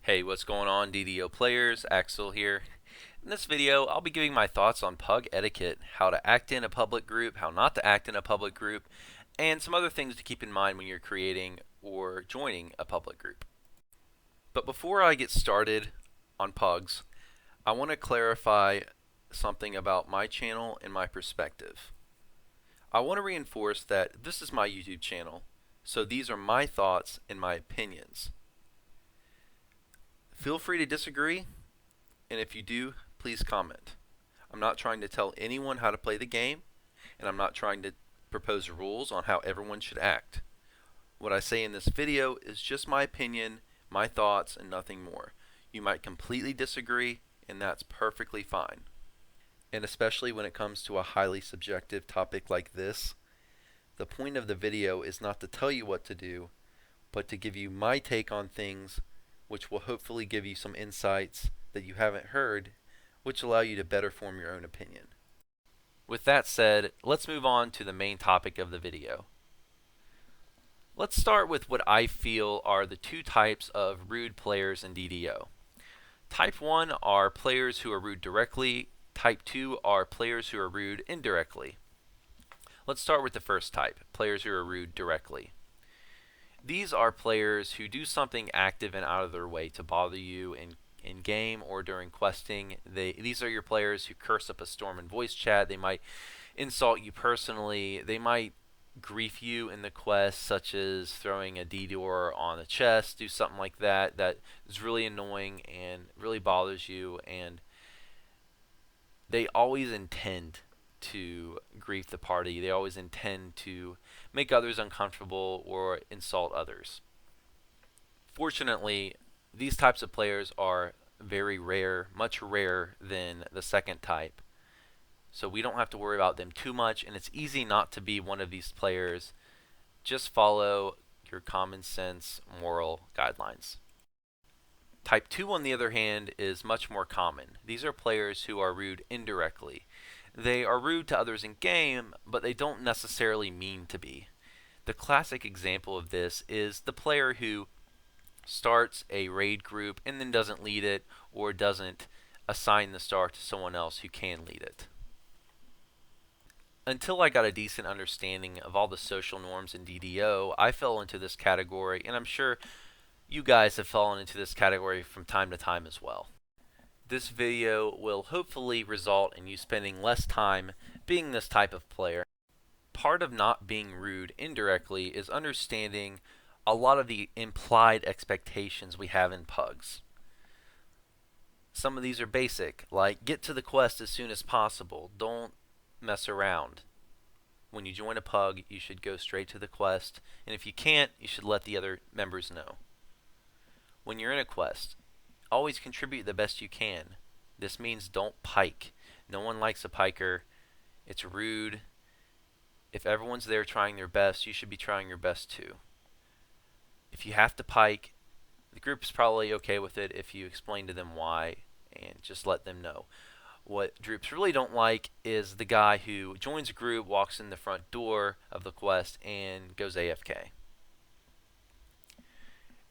Hey, what's going on, DDO players? Axel here. In this video, I'll be giving my thoughts on PUG etiquette, how to act in a public group, how not to act in a public group, and some other things to keep in mind when you're creating or joining a public group. But before I get started on PUGs, I want to clarify something about my channel and my perspective. I want to reinforce that this is my YouTube channel, so these are my thoughts and my opinions. Feel free to disagree, and if you do, please comment. I'm not trying to tell anyone how to play the game, and I'm not trying to propose rules on how everyone should act. What I say in this video is just my opinion, my thoughts, and nothing more. You might completely disagree, and that's perfectly fine. And especially when it comes to a highly subjective topic like this, the point of the video is not to tell you what to do, but to give you my take on things, which will hopefully give you some insights that you haven't heard, which allow you to better form your own opinion. With that said, let's move on to the main topic of the video. Let's start with what I feel are the two types of rude players in DDO. Type 1 are players who are rude directly. Type 2 are players who are rude indirectly. Let's start with the first type, players who are rude directly. These are players who do something active and out of their way to bother you in game or during questing. These are your players who curse up a storm in voice chat. They might insult you personally. They might grief you in the quest, such as throwing a detour on the chest, do something like that that is really annoying and really bothers you, and they always intend to grief the party. They always intend to make others uncomfortable or insult others. Fortunately, these types of players are very rare, much rarer than the second type. So we don't have to worry about them too much, and it's easy not to be one of these players. Just follow your common sense moral guidelines. Type 2, on the other hand, is much more common. These are players who are rude indirectly. They are rude to others in game, but they don't necessarily mean to be. The classic example of this is the player who starts a raid group and then doesn't lead it or doesn't assign the star to someone else who can lead it. Until I got a decent understanding of all the social norms in DDO, I fell into this category, and I'm sure you guys have fallen into this category from time to time as well. This video will hopefully result in you spending less time being this type of player. Part of not being rude indirectly is understanding a lot of the implied expectations we have in PUGs. Some of these are basic, like get to the quest as soon as possible. Don't mess around. When you join a PUG, you should go straight to the quest, and if you can't, you should let the other members know. When you're in a quest, always contribute the best you can. This means don't pike. No one likes a piker. It's rude. If everyone's there trying their best, you should be trying your best too. If you have to pike, the group's probably okay with it if you explain to them why and just let them know. What groups really don't like is the guy who joins a group, walks in the front door of the quest, and goes AFK.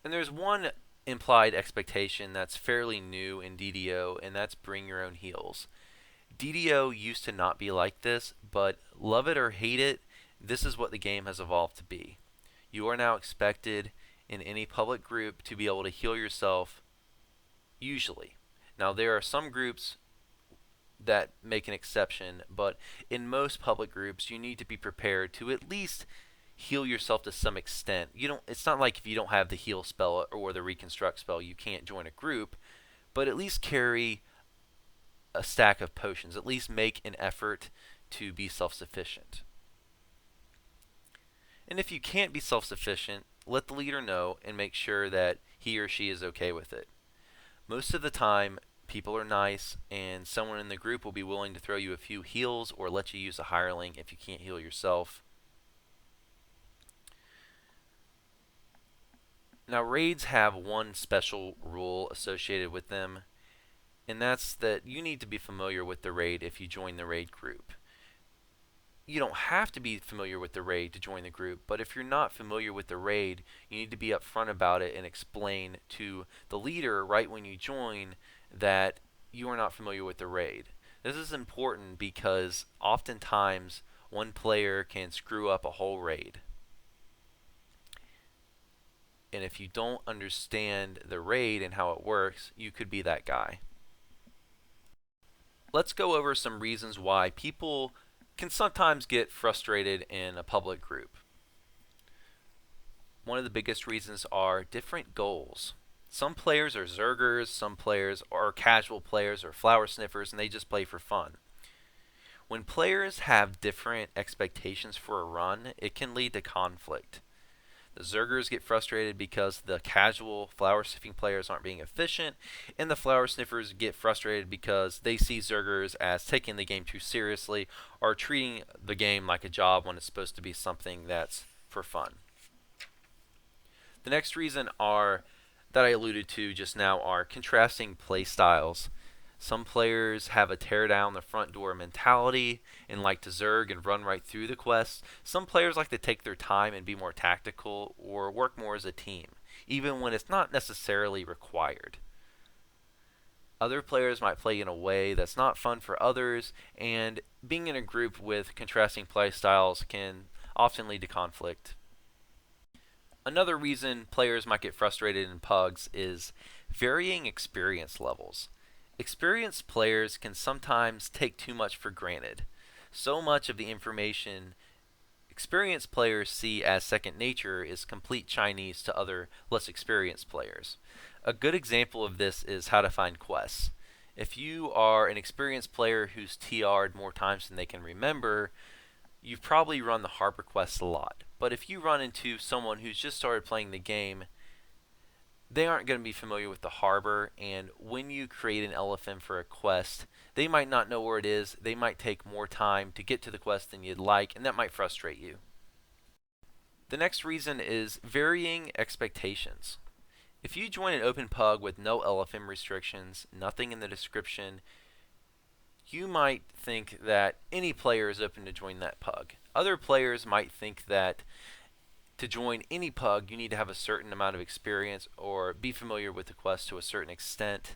And there's one implied expectation that's fairly new in DDO, and that's bring your own heals. DDO used to not be like this, but love it or hate it, this is what the game has evolved to be. You are now expected in any public group to be able to heal yourself, usually. Now there are some groups that make an exception, but in most public groups you need to be prepared to at least heal yourself to some extent. It's not like if you don't have the heal spell or the reconstruct spell you can't join a group, but at least carry a stack of potions. At least make an effort to be self-sufficient. And if you can't be self-sufficient, let the leader know and make sure that he or she is okay with it. Most of the time, people are nice, and someone in the group will be willing to throw you a few heals or let you use a hireling if you can't heal yourself. Now, raids have one special rule associated with them, and that's that you need to be familiar with the raid if you join the raid group. You don't have to be familiar with the raid to join the group, but if you're not familiar with the raid, you need to be upfront about it and explain to the leader right when you join that you are not familiar with the raid. This is important because oftentimes one player can screw up a whole raid. And if you don't understand the raid and how it works, you could be that guy. Let's go over some reasons why people can sometimes get frustrated in a public group. One of the biggest reasons are different goals. Some players are zergers, some players are casual players or flower sniffers, and they just play for fun. When players have different expectations for a run, it can lead to conflict. The zergers get frustrated because the casual flower sniffing players aren't being efficient, and the flower sniffers get frustrated because they see zergers as taking the game too seriously or treating the game like a job when it's supposed to be something that's for fun. The next reason that I alluded to just now are contrasting play styles. Some players have a tear down the front door mentality and like to zerg and run right through the quests. Some players like to take their time and be more tactical or work more as a team, even when it's not necessarily required. Other players might play in a way that's not fun for others, and being in a group with contrasting play styles can often lead to conflict. Another reason players might get frustrated in PUGs is varying experience levels. Experienced players can sometimes take too much for granted. So much of the information experienced players see as second nature is complete Chinese to other less experienced players. A good example of this is how to find quests. If you are an experienced player who's TR'd more times than they can remember, you've probably run the harbor quests a lot. But if you run into someone who's just started playing the game, they aren't going to be familiar with the harbor, and when you create an LFM for a quest, they might not know where it is. They might take more time to get to the quest than you'd like, and that might frustrate you. The next reason is varying expectations. If you join an open PUG with no LFM restrictions, nothing in the description, you might think that any player is open to join that PUG. Other players might think that to join any PUG, you need to have a certain amount of experience or be familiar with the quest to a certain extent.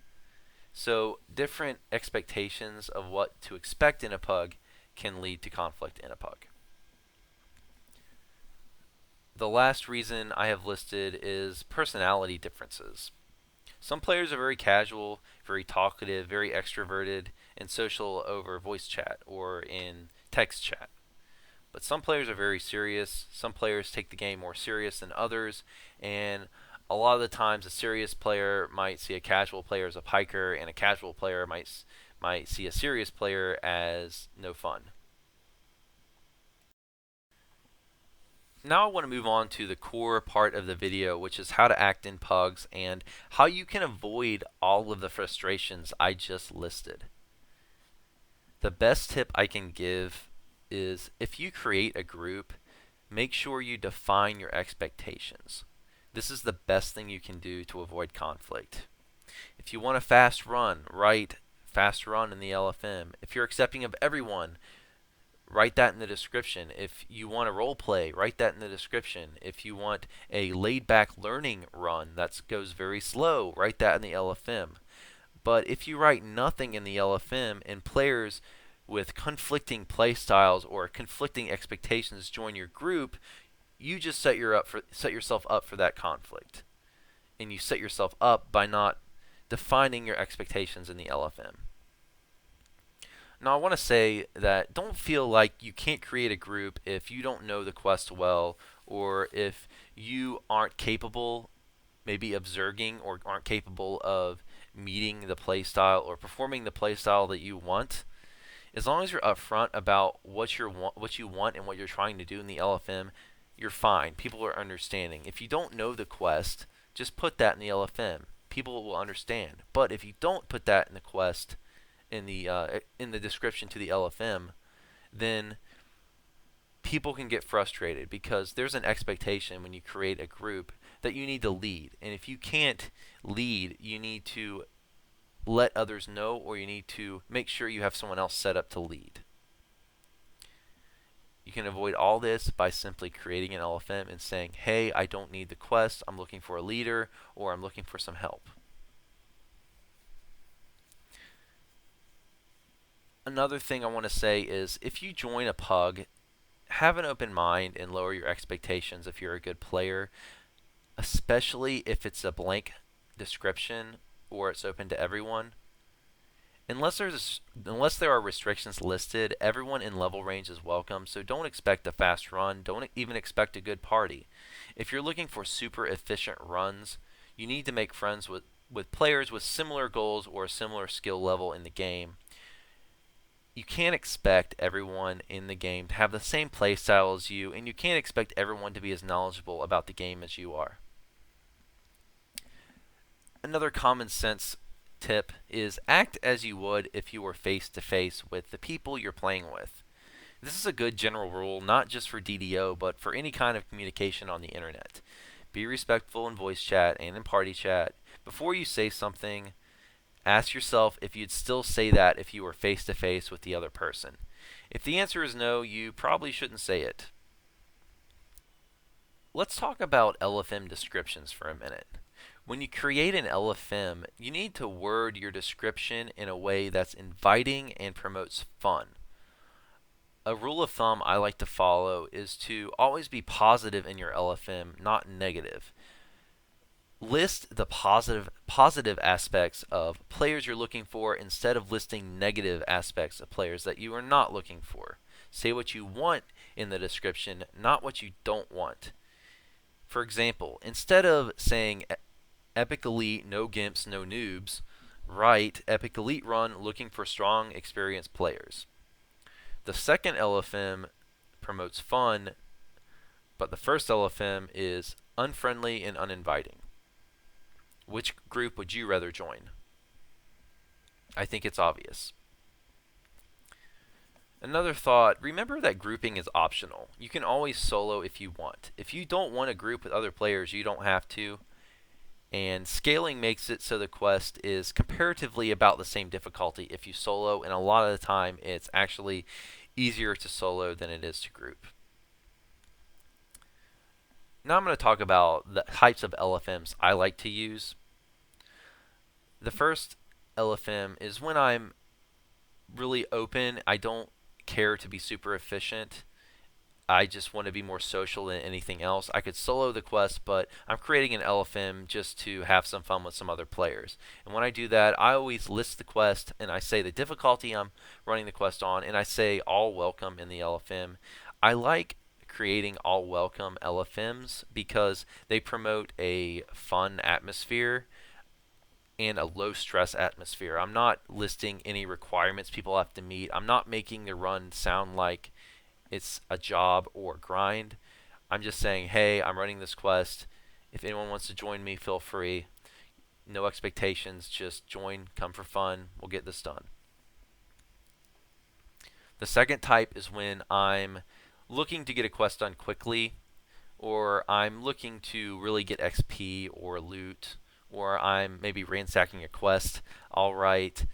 So different expectations of what to expect in a PUG can lead to conflict in a PUG. The last reason I have listed is personality differences. Some players are very casual, very talkative, very extroverted, and social over voice chat or in text chat. But some players are very serious. Some players take the game more serious than others, and a lot of the times a serious player might see a casual player as a piker, and a casual player might see a serious player as no fun. Now I want to move on to the core part of the video, which is how to act in PUGs and how you can avoid all of the frustrations I just listed. The best tip I can give is if you create a group, make sure you define your expectations. This is the best thing you can do to avoid conflict. If you want a fast run, write fast run in the LFM. If you're accepting of everyone, write that in the description. If you want a role play, write that in the description. If you want a laid back learning run that goes very slow, write that in the LFM. But if you write nothing in the LFM and players with conflicting play styles or conflicting expectations join your group, you just set yourself up for that conflict. And you set yourself up by not defining your expectations in the LFM. Now I want to say that don't feel like you can't create a group if you don't know the quest well, or if you aren't capable maybe of zerging or aren't capable of meeting the playstyle or performing the playstyle that you want. As long as you're upfront about what you want and what you're trying to do in the LFM, you're fine. People are understanding. If you don't know the quest, just put that in the LFM. People will understand. But if you don't put that in the quest, in the description to the LFM, then people can get frustrated because there's an expectation when you create a group that you need to lead. And if you can't lead, you need to let others know, or you need to make sure you have someone else set up to lead. You can avoid all this by simply creating an LFM and saying, hey, I don't need the quest, I'm looking for a leader, or I'm looking for some help. Another thing I want to say is if you join a PUG, have an open mind and lower your expectations if you're a good player, especially if it's a blank description or it's open to everyone. Unless there are restrictions listed, everyone in level range is welcome, so don't expect a fast run, don't even expect a good party. If you're looking for super efficient runs, you need to make friends with players with similar goals or a similar skill level in the game. You can't expect everyone in the game to have the same playstyle as you, and you can't expect everyone to be as knowledgeable about the game as you are. Another common sense tip is act as you would if you were face to face with the people you're playing with. This is a good general rule, not just for DDO, but for any kind of communication on the internet. Be respectful in voice chat and in party chat. Before you say something, ask yourself if you'd still say that if you were face to face with the other person. If the answer is no, you probably shouldn't say it. Let's talk about LFM descriptions for a minute. When you create an LFM, you need to word your description in a way that's inviting and promotes fun. A rule of thumb I like to follow is to always be positive in your LFM, not negative. List the positive aspects of players you're looking for instead of listing negative aspects of players that you are not looking for. Say what you want in the description, not what you don't want. For example, instead of saying Epic Elite, no gimps, no noobs, write Epic Elite run looking for strong, experienced players. The second LFM promotes fun, but the first LFM is unfriendly and uninviting. Which group would you rather join? I think it's obvious. Another thought, remember that grouping is optional. You can always solo if you want. If you don't want to group with other players, you don't have to. And scaling makes it so the quest is comparatively about the same difficulty if you solo, and a lot of the time it's actually easier to solo than it is to group. Now I'm going to talk about the types of LFMs I like to use. The first LFM is when I'm really open. I don't care to be super efficient. I just want to be more social than anything else. I could solo the quest, but I'm creating an LFM just to have some fun with some other players. And when I do that, I always list the quest and I say the difficulty I'm running the quest on, and I say all welcome in the LFM. I like creating all welcome LFMs because they promote a fun atmosphere and a low stress atmosphere. I'm not listing any requirements people have to meet. I'm not making the run sound like it's a job or grind. I'm just saying, hey, I'm running this quest. If anyone wants to join me, feel free. No expectations, just join, come for fun. We'll get this done. The second type is when I'm looking to get a quest done quickly, or I'm looking to really get XP or loot, or I'm maybe ransacking a quest. I'll write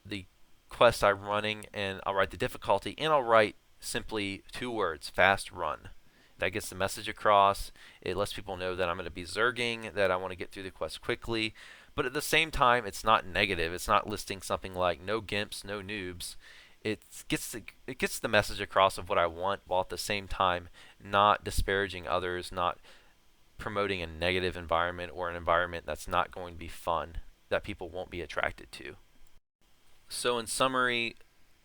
the quest I'm running, and I'll write the difficulty, and I'll write simply 2 words, fast run. That gets the message across. It lets people know that I'm going to be zerging, that I want to get through the quest quickly. But at the same time, it's not negative. It's not listing something like no gimps, no noobs. It gets the message across of what I want, while at the same time not disparaging others, not promoting a negative environment or an environment that's not going to be fun, that people won't be attracted to. So in summary,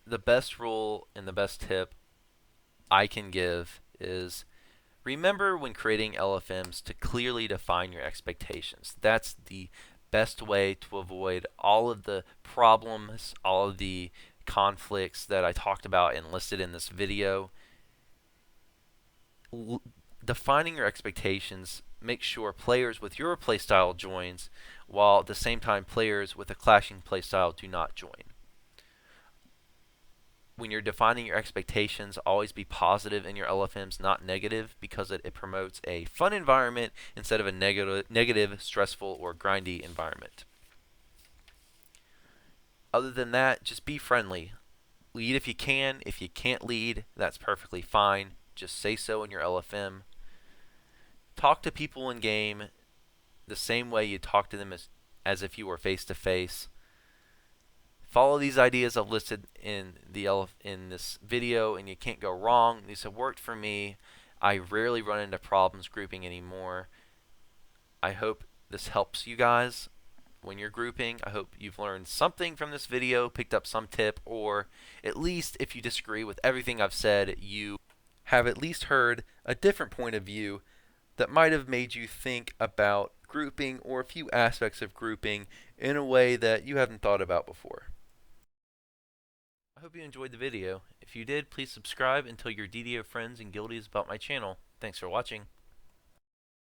the best rule and the best tip I can give is remember when creating LFMs to clearly define your expectations. That's the best way to avoid all of the problems, all of the conflicts that I talked about and listed in this video. Defining your expectations, make sure players with your playstyle joins, while at the same time players with a clashing playstyle do not join. When you're defining your expectations, always be positive in your LFMs, not negative, because it promotes a fun environment instead of a negative, stressful, or grindy environment. Other than that, just be friendly. Lead if you can. If you can't lead, that's perfectly fine. Just say so in your LFM. Talk to people in game the same way you talk to them as if you were face to face. Follow these ideas I've listed in this video, and you can't go wrong. These have worked for me. I rarely run into problems grouping anymore. I hope this helps you guys when you're grouping. I hope you've learned something from this video, picked up some tip, or at least if you disagree with everything I've said, you have at least heard a different point of view that might have made you think about grouping or a few aspects of grouping in a way that you haven't thought about before. I hope you enjoyed the video. If you did, please subscribe and tell your DDO friends and guildies about my channel. Thanks for watching.